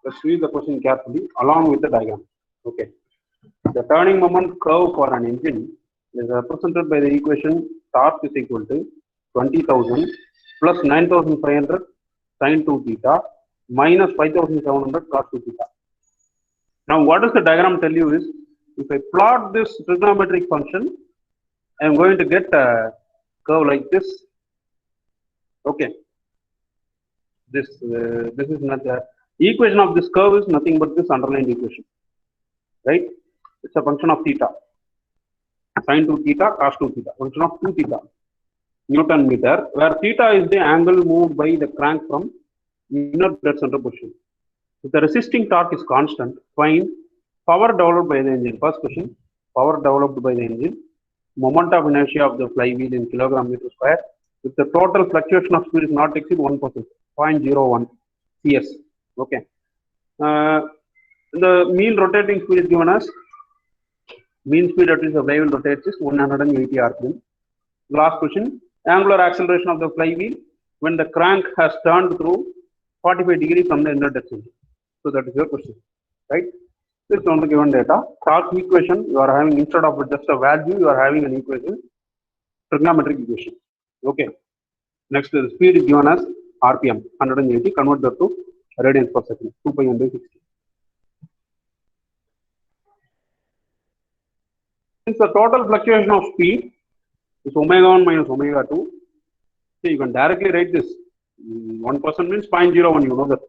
Let's read the question carefully along with the diagram. Okay. The turning moment curve for an engine is represented by the equation torque is equal to 20,000 plus 9,500 sin 2 theta minus 5,700 cos 2 theta. Now, what does the diagram tell you is, if I plot this trigonometric function, I am going to get a curve like this. Okay. This is not the equation of this curve is nothing but this underlined equation, right? It's a function of theta, sin 2 theta, cos 2 theta, function of 2 theta, Newton meter, where theta is the angle moved by the crank from inner dead center position. If the resisting torque is constant, find power developed by the engine. First question, power developed by the engine, moment of inertia of the flywheel in kilogram meter square, if the total fluctuation of speed is not exceed 1%, 0.01 CS. Okay. The mean rotating speed is given as, mean speed at which the flywheel rotates is 180 rpm. Last question, angular acceleration of the flywheel when the crank has turned through 45 degrees from the inner dead center. So that is your question, right? This is on the given data. Torque equation, you are having, instead of just a value, you are having an equation, trigonometric equation. Okay. Next, the speed is given as RPM, 180, convert that to radians per second, 2 pi n by 60. Since the total fluctuation of speed is omega 1 minus omega 2, so you can directly write this. 1% means 0.01, you know that.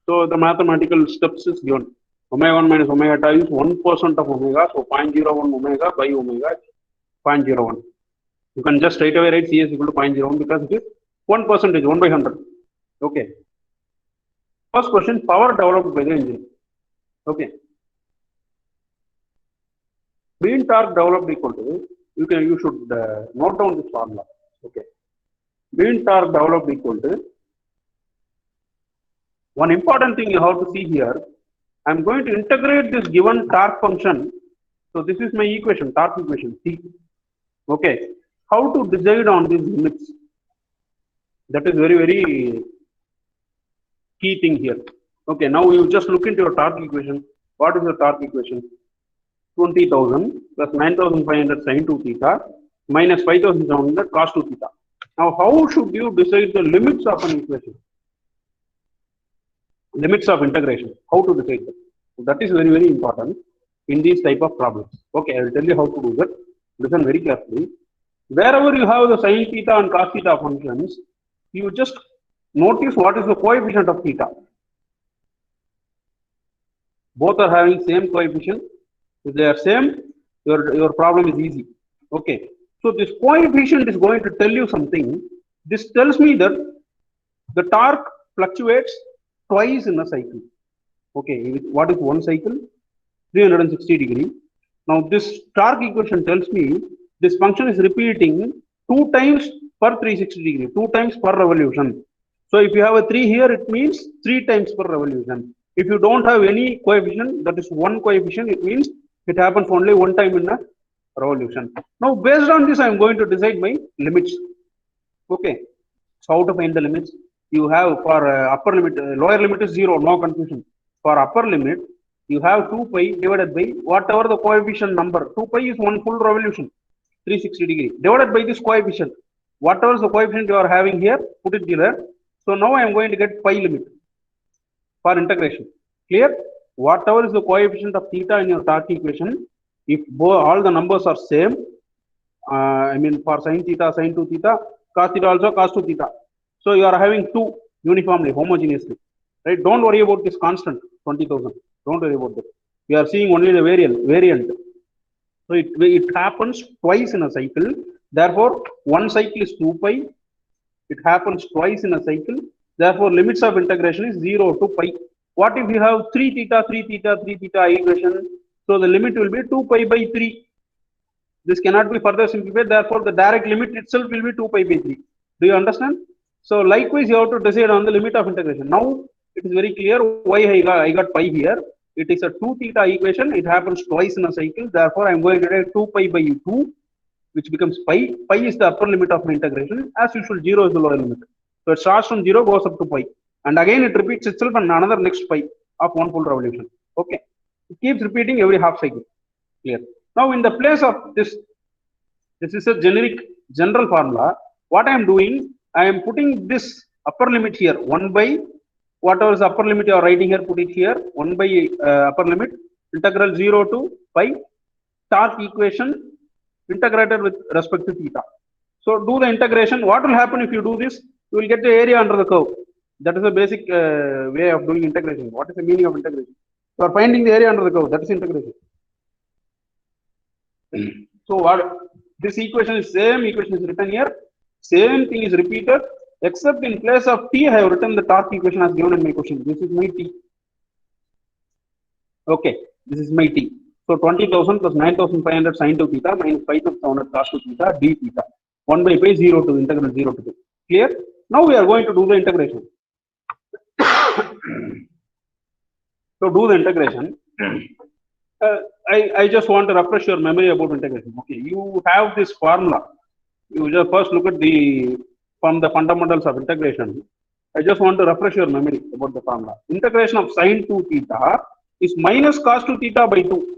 So the mathematical steps is given. Omega 1 minus omega 2 is 1% of omega, so 0.01 omega by omega 0.01. You can just straight away write CS equal to 0.01 because it is 1%, 1 by 100. Okay. First question, power developed by the engine. Okay. Mean torque developed equal to, you should note down this formula. Okay. Mean torque developed equal to, one important thing you have to see here, I am going to integrate this given torque function. So this is my equation, torque equation, C. Okay. How to decide on these limits? That is very, very key thing here. Okay, now you just look into your torque equation. What is the torque equation? 20,000 plus 9,500 sin 2 theta minus 5,700 cos 2 theta. Now, how should you decide the limits of an equation? Limits of integration. How to decide that? So that is very, very important in these type of problems. Okay, I will tell you how to do that. Listen very carefully. Wherever you have the sin theta and cos theta functions, you just notice what is the coefficient of theta. Both are having same coefficient. If they are same, your problem is easy. Okay. So this coefficient is going to tell you something. This tells me that the torque fluctuates twice in a cycle. Okay. What is one cycle? 360 degree. Now this torque equation tells me this function is repeating 2 times per 360 degree, 2 times per revolution. So if you have a 3 here, it means 3 times per revolution. If you don't have any coefficient, that is one coefficient, it means it happens only one time in a revolution. Now based on this, I am going to decide my limits. Okay. So how to find the limits? You have for upper limit, lower limit is 0, no confusion. For upper limit, you have 2 pi divided by whatever the coefficient number. 2 pi is one full revolution, 360 degree, divided by this coefficient. Whatever is the coefficient you are having here, put it here. So now I am going to get pi limit for integration. Clear? Whatever is the coefficient of theta in your torque equation, if all the numbers are same, I mean for sin theta, sin 2 theta, cos theta also cos 2 theta. So you are having 2 uniformly, homogeneously. Right? Don't worry about this constant 20,000. Don't worry about that. We are seeing only the variant. So it happens twice in a cycle. Therefore, one cycle is 2 pi. It happens twice in a cycle. Therefore, limits of integration is 0 to pi. What if you have 3 theta, 3 theta, 3 theta equation? So the limit will be 2 pi by 3. This cannot be further simplified. Therefore, the direct limit itself will be 2 pi by 3. Do you understand? So likewise, you have to decide on the limit of integration. Now, it is very clear why I got pi here. It is a 2 theta equation. It happens twice in a cycle. Therefore, I am going to write 2 pi by 2, which becomes pi. Pi is the upper limit of my integration. As usual, 0 is the lower limit. So it starts from 0, goes up to pi. And again, it repeats itself and another next pi. of one full revolution. Okay, it keeps repeating every half cycle. Clear. Now in the place of this is a general formula. What I am doing, I am putting this upper limit here 1 by whatever is upper limit you are writing here, put it here 1 by upper limit integral 0 to pi torque equation integrated with respect to theta. So do the integration. What will happen if you do this? You will get the area under the curve. That is a basic way of doing integration. What is the meaning of integration? You are finding the area under the curve. That is integration. So what this equation is same equation is written here. Same thing is repeated, except in place of t, I have written the torque equation as given in my question. This is my t. Okay, this is my t. So 20,000 plus 9,500 sin 2 theta minus 5,700 cos 2 theta d theta. 1 by pi 0 to integral 0 to pi. Clear? Now we are going to do the integration. So do the integration. I just want to refresh your memory about integration. Okay, you have this formula. You just first look at from the fundamentals of integration. I just want to refresh your memory about the formula. Integration of sin 2 theta is minus cos 2 theta by 2.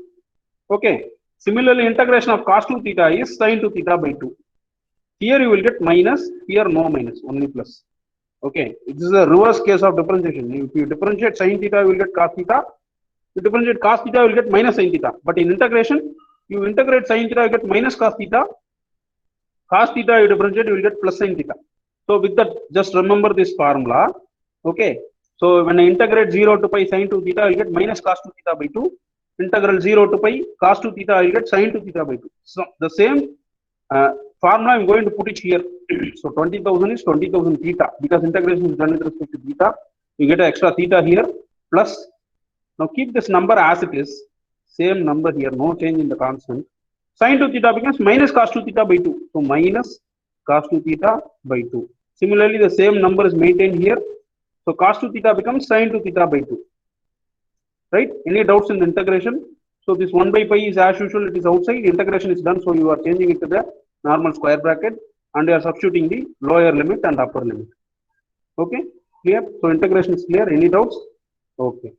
Okay. Similarly, integration of cos 2 theta is sin 2 theta by 2. Here you will get minus, here no minus, only plus. Okay. This is a reverse case of differentiation. If you differentiate sin theta, you will get cos theta. You differentiate cos theta, you will get minus sin theta. But in integration, you integrate sin theta, you get minus cos theta. Cos theta, you differentiate, you will get plus sin theta. So with that, just remember this formula. Okay. So when I integrate 0 to pi sin 2 theta, I will get minus cos 2 theta by 2. Integral 0 to pi cos 2 theta, I will get sin 2 theta by 2. So the same formula I am going to put it here. So 20,000 is 20,000 theta because integration is done with respect to theta. You get an extra theta here plus. Now keep this number as it is. Same number here, no change in the constant. Sin 2 theta becomes minus cos 2 theta by 2. So minus cos 2 theta by 2. Similarly, the same number is maintained here. So cos 2 theta becomes sin 2 theta by 2. Right? Any doubts in the integration? So this 1 by pi is as usual, it is outside. Integration is done. So you are changing it to the normal square bracket and you are substituting the lower limit and upper limit. Okay? Clear? So integration is clear. Any doubts? Okay.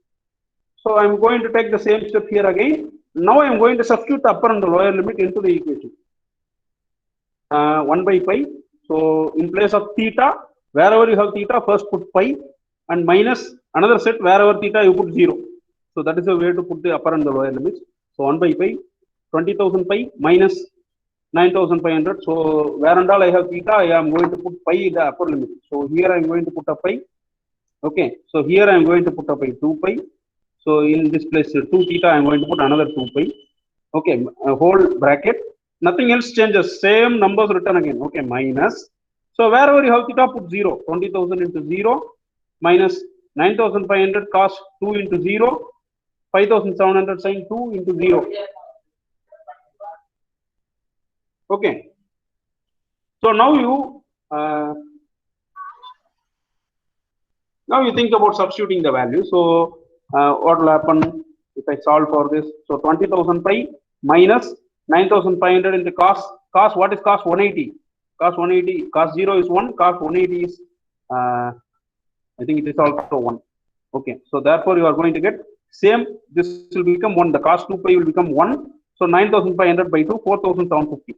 So I am going to take the same step here again. Now I am going to substitute the upper and the lower limit into the equation. 1 by pi. So in place of theta, wherever you have theta, first put pi and minus another set wherever theta you put 0. So that is the way to put the upper and the lower limits. So 1 by pi, 20,000 pi minus 9,500. So where and all I have theta, I am going to put pi the upper limit. So here I am going to put a pi. Okay. So here I am going to put a pi 2 pi. So in this place 2 theta, I am going to put another 2 pi. Okay, a whole bracket. Nothing else changes. Same numbers written again. Okay, minus. So wherever you have theta, put 0. 20,000 into 0 minus 9,500 cos 2 into 0. 5,700 sin 2 into 0. Okay. So now you think about substituting the value. So what will happen if I solve for this? So 20,000 pi minus 9,500 into cos. Cos, what is cos 180? Cos 180, cos 0 is 1, cos 180 is, I think it is also 1. Okay, so therefore you are going to get same, this will become 1, the cos 2 pi will become 1. So 9,500 by 2, 4,750.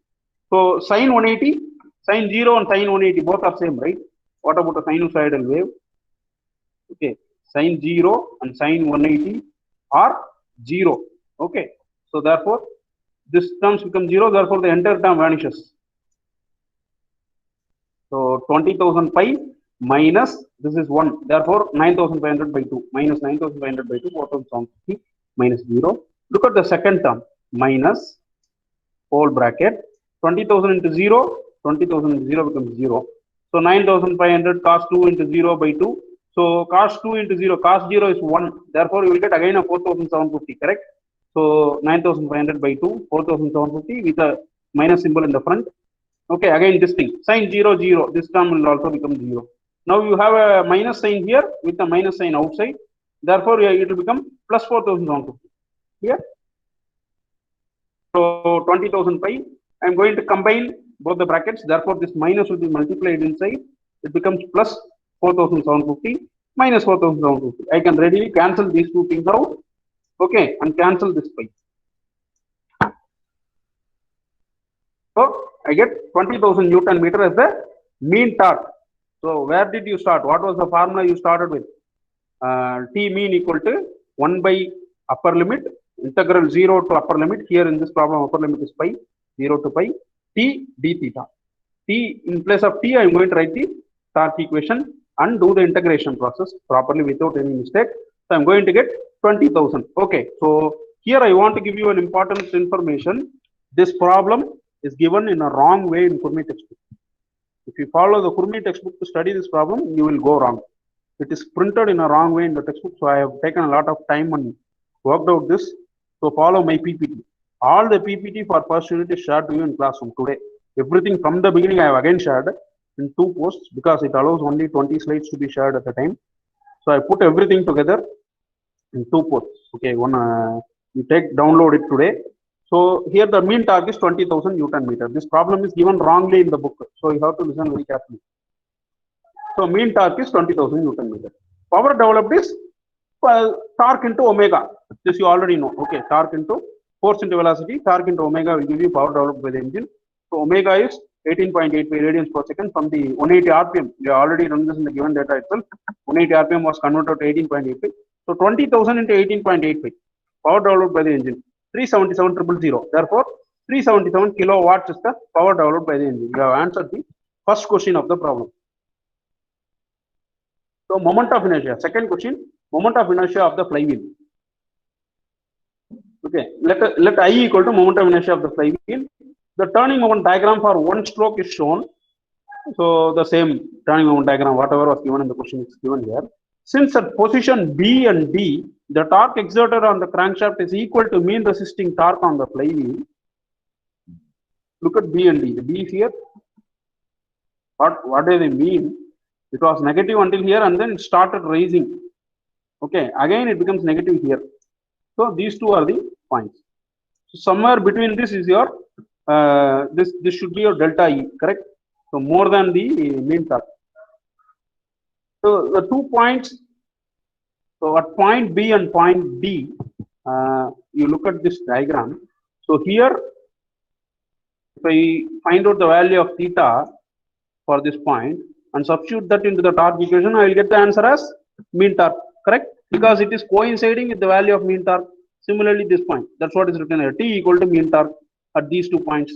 So sin 180, sin 0 and sin 180 both are same, right? What about a sinusoidal wave? Okay, sin 0 and sin 180 are 0. Okay, so therefore this terms become 0, therefore the entire term vanishes. So 20,000 pi minus this is 1, therefore 9,500 by 2 minus 9,500 by 2, 4,750 minus 0. Look at the second term, minus whole bracket 20,000 into 0, 20,000 into 0 becomes 0. So 9,500 cos 2 into 0 by 2. So cos 2 into 0, cos 0 is 1, therefore you will get again a 4,750, correct? So 9,500 by 2, 4,750 with a minus symbol in the front. Okay, again this thing, sin 0, 0, this term will also become 0. Now you have a minus sign here with a minus sign outside, therefore it will become plus 4,750. Here. So 20,000 pi, I am going to combine both the brackets, therefore this minus will be multiplied inside, it becomes plus 4,750. minus 4,750. I can readily cancel these two things out. Okay, and cancel this pi. So I get 20,000 Newton meter as the mean torque. So where did you start? What was the formula you started with? T mean equal to 1 by upper limit, integral 0 to upper limit. Here in this problem, upper limit is pi, 0 to pi, T d theta. T, in place of T, I am going to write the torque equation and do the integration process properly without any mistake. So I am going to get 20,000. Okay, so here I want to give you an important information. This problem is given in a wrong way in Kurmi textbook. If you follow the Kurmi textbook to study this problem, you will go wrong. It is printed in a wrong way in the textbook, so I have taken a lot of time and worked out this. So follow my PPT. All the PPT for first unit is shared to you in classroom today. Everything from the beginning I have again shared in 2 posts because it allows only 20 slides to be shared at a time. So I put everything together in 2 posts. Okay, one you download it today. So here the mean torque is 20,000 Newton meter. This problem is given wrongly in the book, so you have to listen very carefully. So mean torque is 20,000 Newton meter. Power developed is torque into omega. This you already know. Okay, torque into force into velocity. Torque into omega will give you power developed by the engine. So omega is 18.85 radians per second from the 180 RPM. We already run this in the given data itself. 180 RPM was converted to 18.85. So 20,000 into 18.85 power developed by the engine. 377,000. Therefore, 377 kilowatts is the power developed by the engine. You have answered the first question of the problem. So moment of inertia. Second question, moment of inertia of the flywheel. Okay, let I equal to moment of inertia of the flywheel. The turning moment diagram for one stroke is shown. So the same turning moment diagram, whatever was given in the question is given here. Since at position B and D, the torque exerted on the crankshaft is equal to mean resisting torque on the flywheel. Look at B and D. The B is here. What do they mean? It was negative until here and then it started rising. Okay, again it becomes negative here. So these two are the points. So somewhere between this is your this should be your delta E, correct? So more than the mean torque. So the 2 points. So at point B and point D, you look at this diagram. So here, if I find out the value of theta for this point and substitute that into the torque equation, I will get the answer as mean torque, correct? Because it is coinciding with the value of mean torque. Similarly, this point, that's what is written here, T equal to mean torque at these 2 points.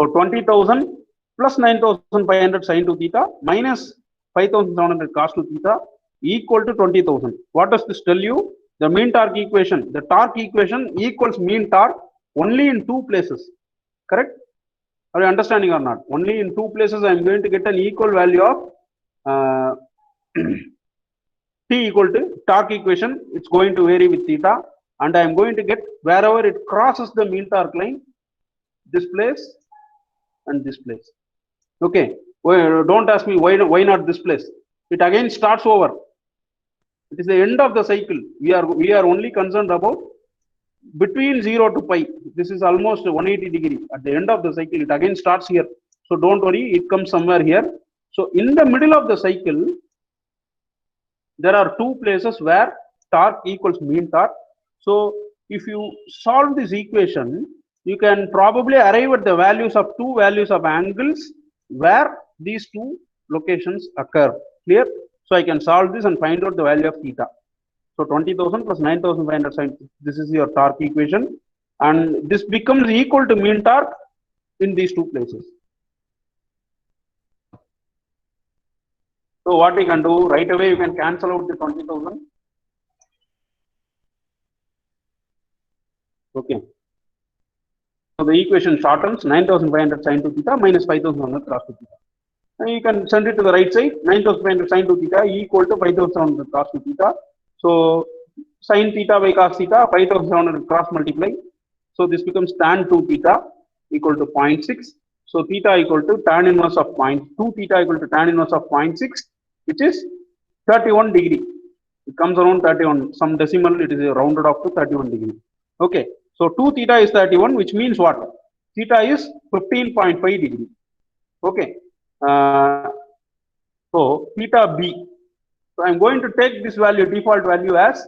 So 20,000 plus 9,500 sin 2 theta minus 5,700 cos 2 theta equal to 20,000. What does this tell you? The mean torque equation, the torque equation equals mean torque only in 2 places, correct? Are you understanding or not? Only in 2 places I am going to get an equal value of T equal to torque equation. It's going to vary with theta, and I am going to get wherever it crosses the mean torque line, this place and this place. Okay, well, don't ask me why not this place. It again starts over. It is the end of the cycle. We are only concerned about between 0 to pi. This is almost 180 degree. At the end of the cycle, it again starts here. So don't worry, it comes somewhere here. So in the middle of the cycle, there are 2 places where torque equals mean torque. So if you solve this equation, you can probably arrive at the values of 2 values of angles where these 2 locations occur. Clear? So I can solve this and find out the value of theta. So 20,000 plus 9,500 sin. This is your torque equation, and this becomes equal to mean torque in these 2 places. So what we can do right away, you can cancel out the 20,000. Okay. So the equation shortens 9,500 sin 2 theta minus 5,100 cos 2 theta. And you can send it to the right side. 9,500 sin 2 theta equal to 5,100 cos 2 theta. So sin theta by cos theta, 5,700 cross multiply. So this becomes tan 2 theta equal to 0.6. So theta equal to tan inverse of 0.2 theta equal to tan inverse of 0.6, which is 31 degree. It comes around 31. Some decimal, it is rounded off to 31 degree. Okay. So 2 theta is 31, which means what? Theta is 15.5 degree. Okay. So theta B. So I'm going to take this value, default value, as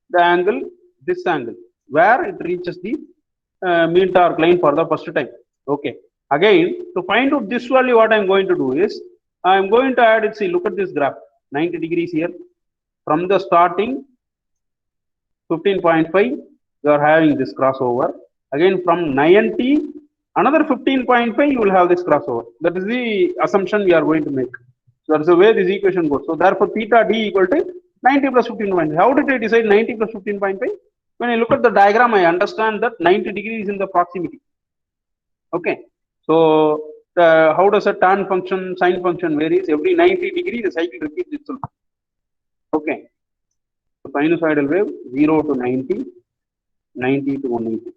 the angle, this angle, where it reaches the mean torque line for the first time. Okay. Again, to find out this value, what I'm going to do is, I'm going to add it. See, look at this graph, 90 degrees here. From the starting 15.5, you are having this crossover. Again, from 90, another 15.5, you will have this crossover. That is the assumption we are going to make. So that's the way this equation goes. So therefore, theta d equal to 90 plus 15.5. How did I decide 90 plus 15.5? When I look at the diagram, I understand that 90 degrees is in the proximity. Okay. So how does a tan function, sine function varies? Every 90 degrees, the cycle repeats itself. Okay. So sinusoidal wave 0 to 90, 90 to 180,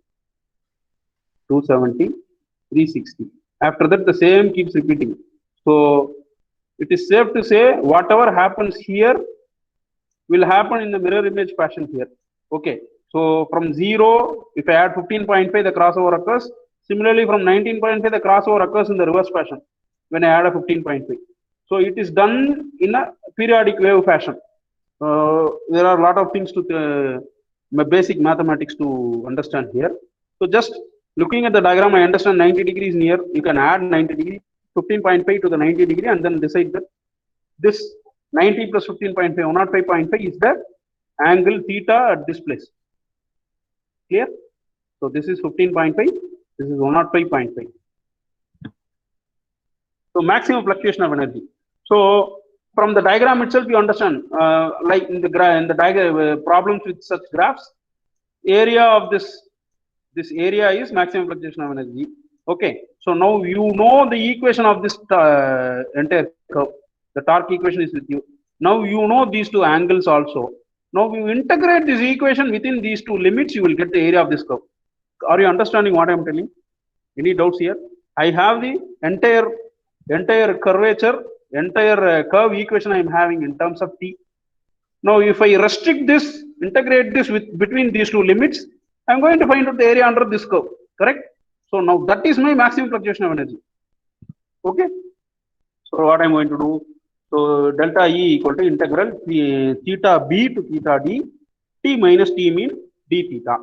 270, 360. After that, the same keeps repeating. So it is safe to say whatever happens here will happen in the mirror image fashion here. Okay. So from 0, if I add 15.5, the crossover occurs. Similarly, from 19.5, the crossover occurs in the reverse fashion when I add a 15.5. So it is done in a periodic wave fashion. There are a lot of things to basic mathematics to understand here. So just looking at the diagram, I understand 90 degrees near. You can add 90 degree, 15.5 to the 90 degree, and then decide that this 90 plus 15.5, 105.5 is the angle theta at this place. Clear? So this is 15.5. This is 105.5. So maximum fluctuation of energy. So from the diagram itself, you understand, like in the diagram problems with such graphs, area of this area is maximum fluctuation of energy. Okay. So now you know the equation of this entire curve. The torque equation is with you. Now you know these two angles also. Now you integrate this equation within these two limits, you will get the area of this curve. Are you understanding what I am telling? Any doubts here? I have the entire curvature, entire curve equation I am having in terms of t. Now, if I restrict this, integrate this with between these two limits, I am going to find out the area under this curve. Correct? So now that is my maximum fluctuation of energy. Okay. So what I am going to do? So delta E equal to integral theta B to theta D, t minus t mean d theta.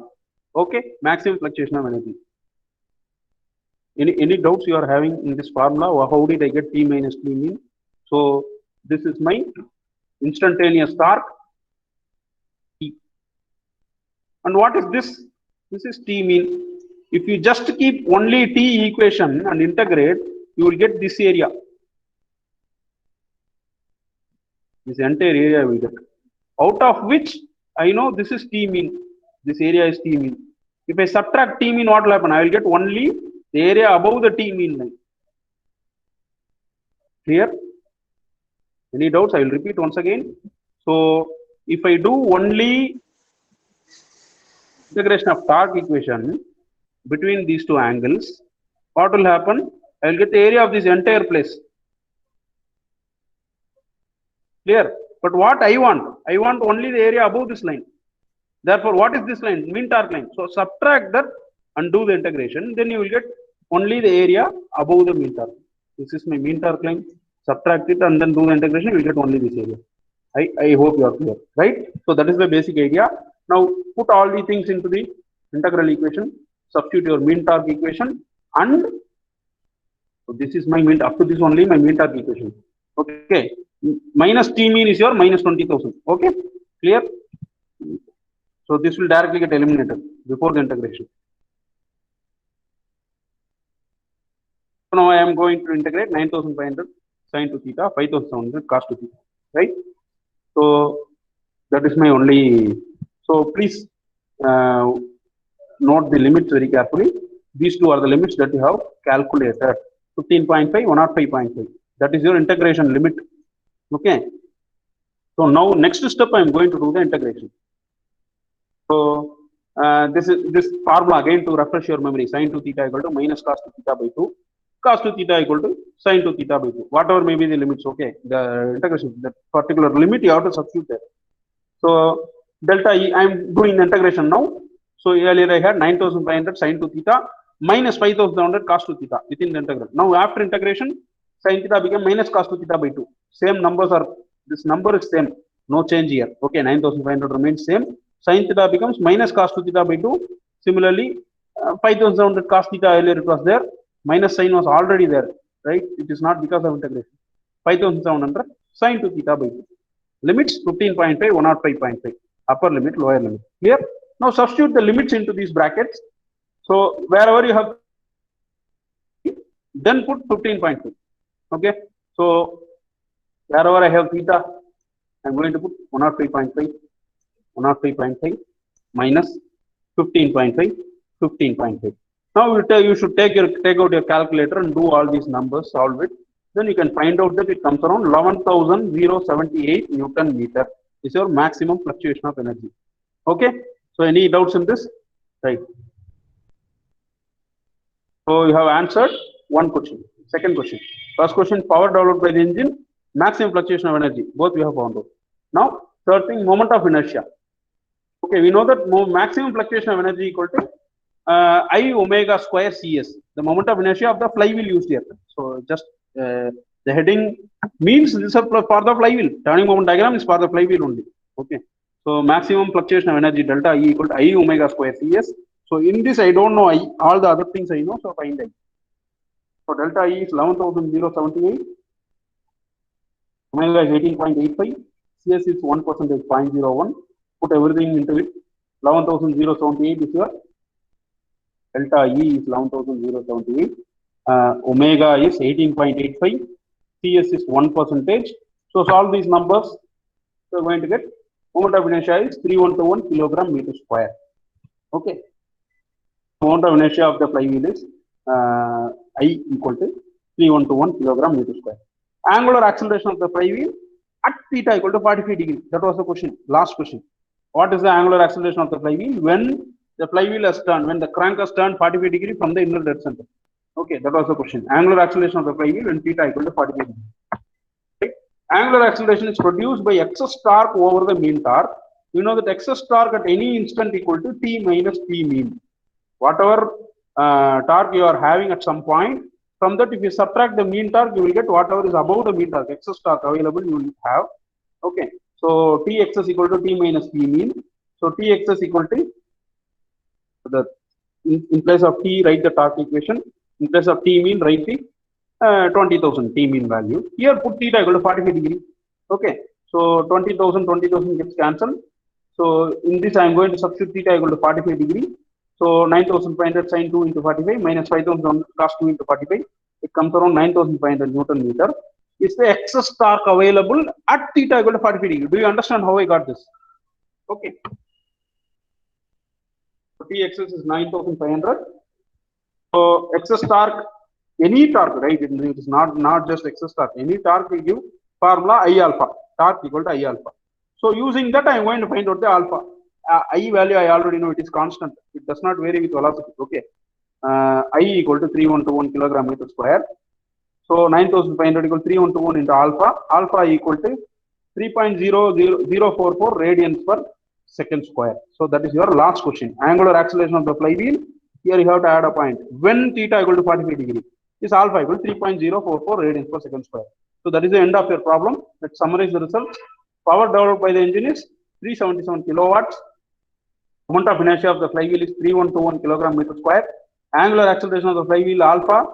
Okay. Maximum fluctuation of energy. Any doubts you are having in this formula, or how did I get t minus t mean? So this is my instantaneous torque T. And what is this? This is t mean. If you just keep only t equation and integrate, you will get this area. This entire area will get. Out of which I know this is t mean. This area is t mean. If I subtract t mean, what will happen? I will get only the area above the t mean line. Clear? Any doubts? I will repeat once again. So if I do only integration of torque equation between these two angles, what will happen? I will get the area of this entire place. Clear? But what I want only the area above this line. Therefore, what is this line? Mean torque line. So subtract that and do the integration. Then you will get only the area above the mean torque. This is my mean torque line. Subtract it and then do the integration. You will get only this area. I hope you are clear, right? So that is the basic idea. Now put all the things into the integral equation. Substitute your mean torque equation, and so this is my mean. Up to this only my mean torque equation. Okay. Minus t mean is your minus 20,000. Okay. Clear? So this will directly get eliminated before the integration. So now I am going to integrate 9,500 sine to theta, 5,700 cos to theta, right? So that is my only. So please note the limits very carefully. These two are the limits that you have calculated. 15.5, 105.5. That is your integration limit. Okay. So now next step I am going to do the integration. So this is this formula again to refresh your memory. Sine to theta equal to minus cos to theta by 2. Cos to theta equal to sine to theta by 2. Whatever may be the limits. Okay. The integration, that particular limit you have to substitute there. So delta E, I am doing the integration now. So earlier I had 9,500 sine to theta minus 5,700 cos to theta within the integral. Now after integration, sine theta became minus cos to theta by 2. Same numbers are This number is same, no change here. Okay, 9500 remains same. Sin theta becomes minus cos 2 theta by 2. Similarly, 5700 cos theta earlier it was there, minus sign was already there, right? It is not because of integration. 5700 sin 2 theta by 2. Limits 15.5, 105.5. Upper limit, lower limit. Clear? Now substitute the limits into these brackets. So wherever you have, then put 15.5. Okay. So wherever I have theta, I'm going to put 105.5, 105.5 minus 15.5, 15.5. Now you should take out your calculator and do all these numbers, solve it. Then you can find out that it comes around 11,078 Newton meter. Is your maximum fluctuation of energy. Okay. So any doubts in this? Right. So you have answered one question. Second question. First question, power developed by the engine, maximum fluctuation of energy. Both we have found out. Now, third thing, moment of inertia. Okay, we know that maximum fluctuation of energy equal to I omega square CS, the moment of inertia of the flywheel used here. So just the heading means this is for the flywheel. Turning moment diagram is for the flywheel only. Okay. So maximum fluctuation of energy delta E equal to I omega square CS. So in this I don't know I, all the other things I know, so find I. So delta E is 11,078. Omega is 18.85. CS is 1%, 0.01. Put everything into it. 11,078 is your delta E is 11,078. Omega is 18.85. CS is 1%. So solve these numbers. So we're going to get moment of inertia is 3121 kilogram meter square. Okay. Moment of inertia of the flywheel is I equal to 3121 kilogram meter square. Angular acceleration of the flywheel at theta equal to 45 degrees. That was the question, last question. What is the angular acceleration of the flywheel when the flywheel has turned, when the crank has turned 45 degrees from the inner dead center? Okay, that was the question. Angular acceleration of the flywheel when theta equal to 45 degrees. Okay. Angular acceleration is produced by excess torque over the mean torque. You know that excess torque at any instant equal to T minus T mean. Whatever torque you are having at some point, from that if you subtract the mean torque, you will get whatever is above the mean torque, excess torque available you will have. Okay. So T excess equal to T minus T mean. So T excess equal to the in place of T write the torque equation. In place of T mean write the 20,000 T mean value. Here put theta equal to 45 degrees. Okay. So 20,000 gets cancelled. So in this I am going to substitute theta equal to 45 degrees. So 9,500 sin 2 into 45 minus 5,000 cos 2 into 45. It comes around 9,500 Newton meter. Is the excess torque available at theta equal to 45 degrees? Do you understand how I got this? Okay. So T excess is 9,500. So excess torque, any torque, right? It is not just excess torque. Any torque we give formula I alpha. Torque equal to I alpha. So using that, I am going to find out the alpha. I value I already know it is constant. It does not vary with velocity. Okay. I equal to 3121 kilogram meter square. So 9,500 equal to 3121 into alpha. Alpha equal to 3.00044 radians per second square. So that is your last question. Angular acceleration of the flywheel. Here you have to add a point. When theta equal to 45 degrees, is alpha equal to 3.044 radians per second square. So that is the end of your problem. Let's summarize the results. Power developed by the engine is 377 kilowatts. Moment of inertia of the flywheel is 3121 kilogram meter square. Angular acceleration of the flywheel alpha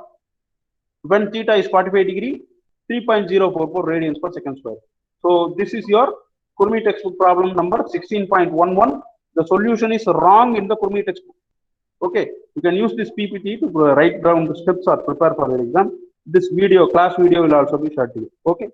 when theta is 45 degree, 3.044 radians per second square. So this is your Kurmi textbook problem number 16.11. The solution is wrong in the Kurmi textbook. Okay, you can use this PPT to write down the steps or prepare for your exam. This video, class video will also be shared to you. Okay.